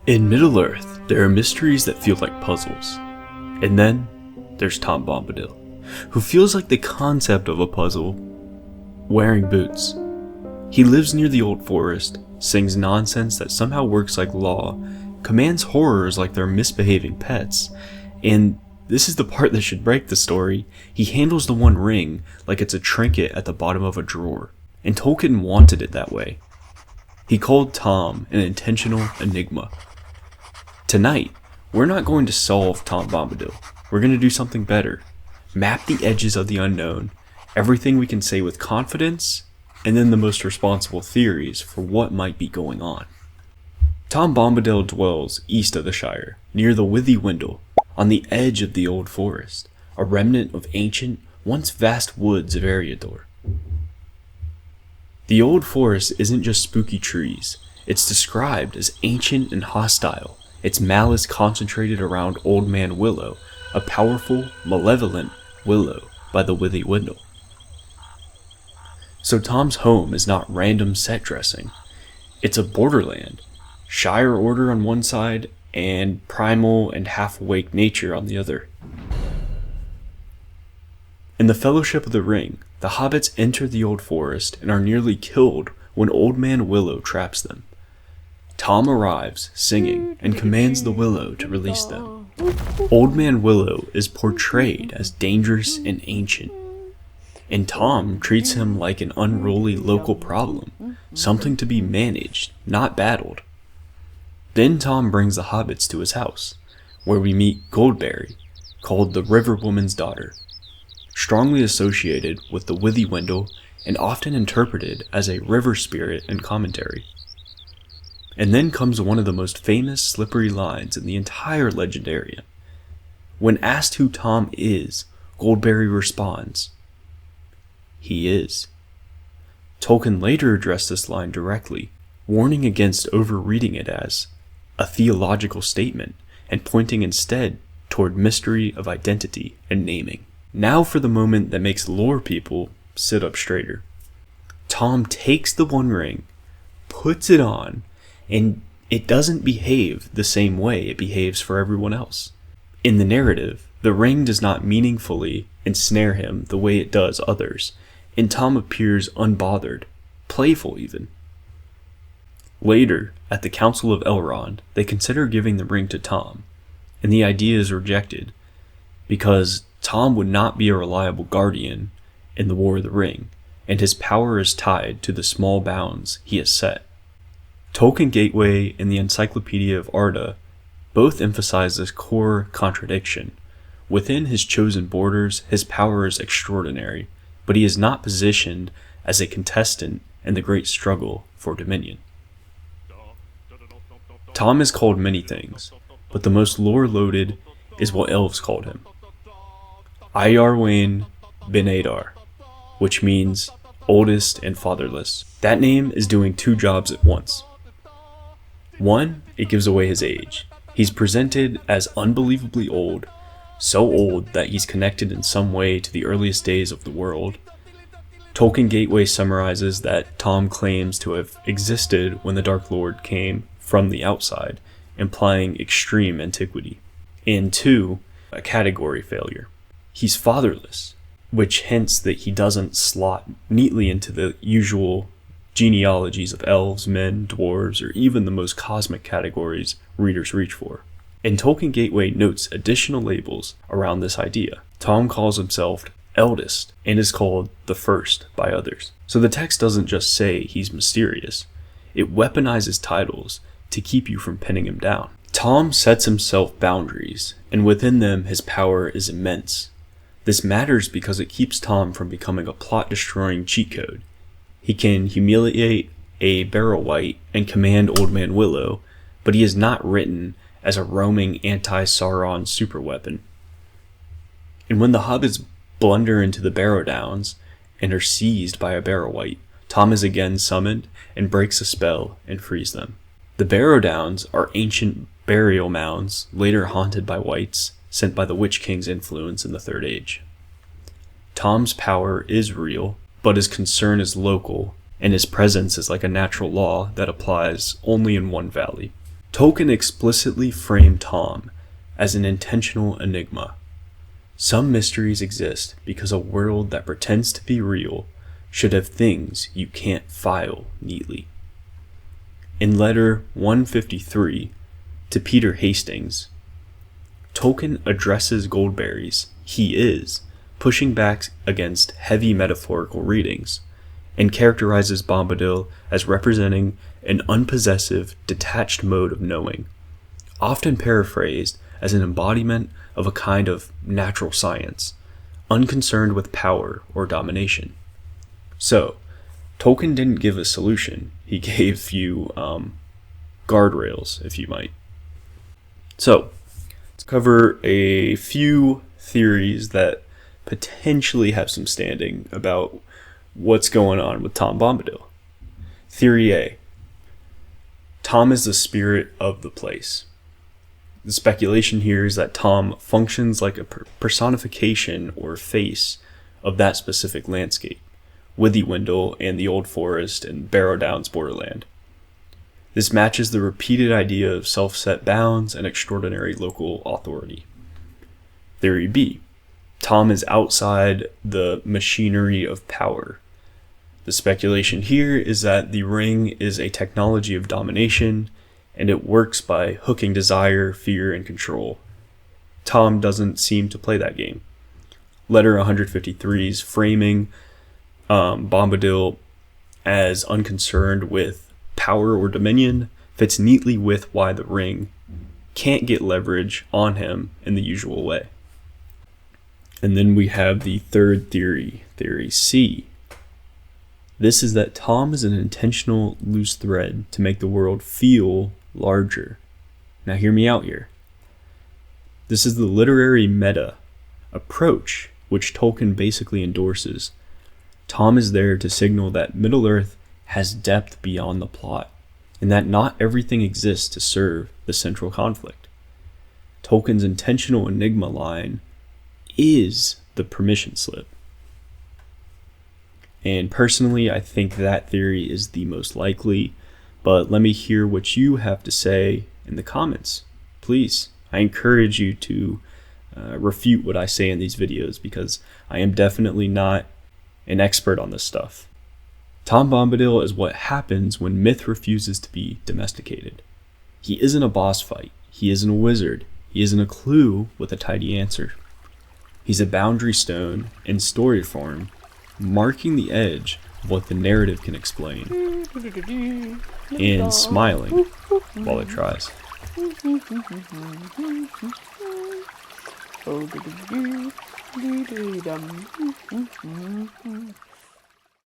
In Middle-earth, there are mysteries that feel like puzzles. And then, there's Tom Bombadil, who feels like the concept of a puzzle, wearing boots. He lives near the old forest, sings nonsense that somehow works like law, commands horrors like they're misbehaving pets, and this is the part that should break the story, he handles the One Ring like it's a trinket at the bottom of a drawer, and Tolkien wanted it that way. He called Tom an intentional enigma. Tonight, we're not going to solve Tom Bombadil. We're going to do something better. Map the edges of the unknown, everything we can say with confidence, and then the most responsible theories for what might be going on. Tom Bombadil dwells east of the Shire, near the Withy Windle, on the edge of the old forest, a remnant of ancient, once vast woods of Eriador. The old forest isn't just spooky trees, it's described as ancient and hostile, its malice concentrated around Old Man Willow, a powerful, malevolent willow by the Withy Windle. So Tom's home is not random set dressing, it's a borderland, Shire order on one side, and primal and half-awake nature on the other. In the Fellowship of the Ring, the hobbits enter the old forest and are nearly killed when Old Man Willow traps them. Tom arrives, singing, and commands the willow to release them. Old Man Willow is portrayed as dangerous and ancient, and Tom treats him like an unruly local problem, something to be managed, not battled. Then Tom brings the hobbits to his house, where we meet Goldberry, called the River Woman's Daughter, strongly associated with the Withy Windle and often interpreted as a river spirit in commentary. And then comes one of the most famous slippery lines in the entire Legendarium. When asked who Tom is, Goldberry responds, "He is." Tolkien later addressed this line directly, warning against overreading it as a theological statement and pointing instead toward mystery of identity and naming. Now for the moment that makes lore people sit up straighter. Tom takes the One Ring, puts it on, and it doesn't behave the same way it behaves for everyone else. In the narrative, the ring does not meaningfully ensnare him the way it does others, and Tom appears unbothered, playful even. Later, at the Council of Elrond, they consider giving the ring to Tom, and the idea is rejected, because Tom would not be a reliable guardian in the War of the Ring, and his power is tied to the small bounds he has set. Tolkien Gateway and the Encyclopedia of Arda both emphasize this core contradiction. Within his chosen borders, his power is extraordinary, but he is not positioned as a contestant in the great struggle for dominion. Tom is called many things, but the most lore-loaded is what elves called him. Iarwain Ben Adar, which means oldest and fatherless. That name is doing two jobs at once. One, it gives away his age. He's presented as unbelievably old, so old that he's connected in some way to the earliest days of the world. Tolkien Gateway summarizes that Tom claims to have existed when the Dark Lord came from the outside, implying extreme antiquity. And two, a category failure. He's fatherless, which hints that he doesn't slot neatly into the usual genealogies of elves, men, dwarves, or even the most cosmic categories readers reach for. And Tolkien Gateway notes additional labels around this idea. Tom calls himself eldest and is called the first by others. So the text doesn't just say he's mysterious, it weaponizes titles to keep you from pinning him down. Tom sets himself boundaries, and within them his power is immense. This matters because it keeps Tom from becoming a plot-destroying cheat code. He can humiliate a Barrow-wight and command Old Man Willow, but he is not written as a roaming anti-Sauron superweapon. And when the hobbits blunder into the Barrow Downs and are seized by a Barrow-wight, Tom is again summoned and breaks a spell and frees them. The Barrow Downs are ancient burial mounds later haunted by wights sent by the Witch King's influence in the Third Age. Tom's power is real, but his concern is local, and his presence is like a natural law that applies only in one valley. Tolkien explicitly framed Tom as an intentional enigma. Some mysteries exist because a world that pretends to be real should have things you can't file neatly. In letter 153 to Peter Hastings, Tolkien addresses Goldberry's "he is" pushing back against heavy metaphorical readings, and characterizes Bombadil as representing an unpossessive, detached mode of knowing, often paraphrased as an embodiment of a kind of natural science, unconcerned with power or domination. So, Tolkien didn't give a solution, he gave you guardrails, if you might. So, let's cover a few theories that potentially have some standing about what's going on with Tom Bombadil. Theory A: Tom is the spirit of the place. The speculation here is that Tom functions like a personification or face of that specific landscape, Withywindle and the Old Forest and Barrow Downs borderland. This matches the repeated idea of self-set bounds and extraordinary local authority. Theory B: Tom is outside the machinery of power. The speculation here is that the ring is a technology of domination, and it works by hooking desire, fear, and control. Tom doesn't seem to play that game. Letter 153's framing Bombadil as unconcerned with power or dominion fits neatly with why the ring can't get leverage on him in the usual way. And then we have the third theory, theory C. This is that Tom is an intentional loose thread to make the world feel larger. Now hear me out here. This is the literary meta approach which Tolkien basically endorses. Tom is there to signal that Middle-earth has depth beyond the plot, and that not everything exists to serve the central conflict. Tolkien's intentional enigma line is the permission slip. And personally, I think that theory is the most likely, but let me hear what you have to say in the comments. Please, I encourage you to refute what I say in these videos, because I am definitely not an expert on this stuff. Tom Bombadil is what happens when myth refuses to be domesticated. He isn't a boss fight. He isn't a wizard. He isn't a clue with a tidy answer. He's a boundary stone in story form, marking the edge of what the narrative can explain, and smiling while it tries.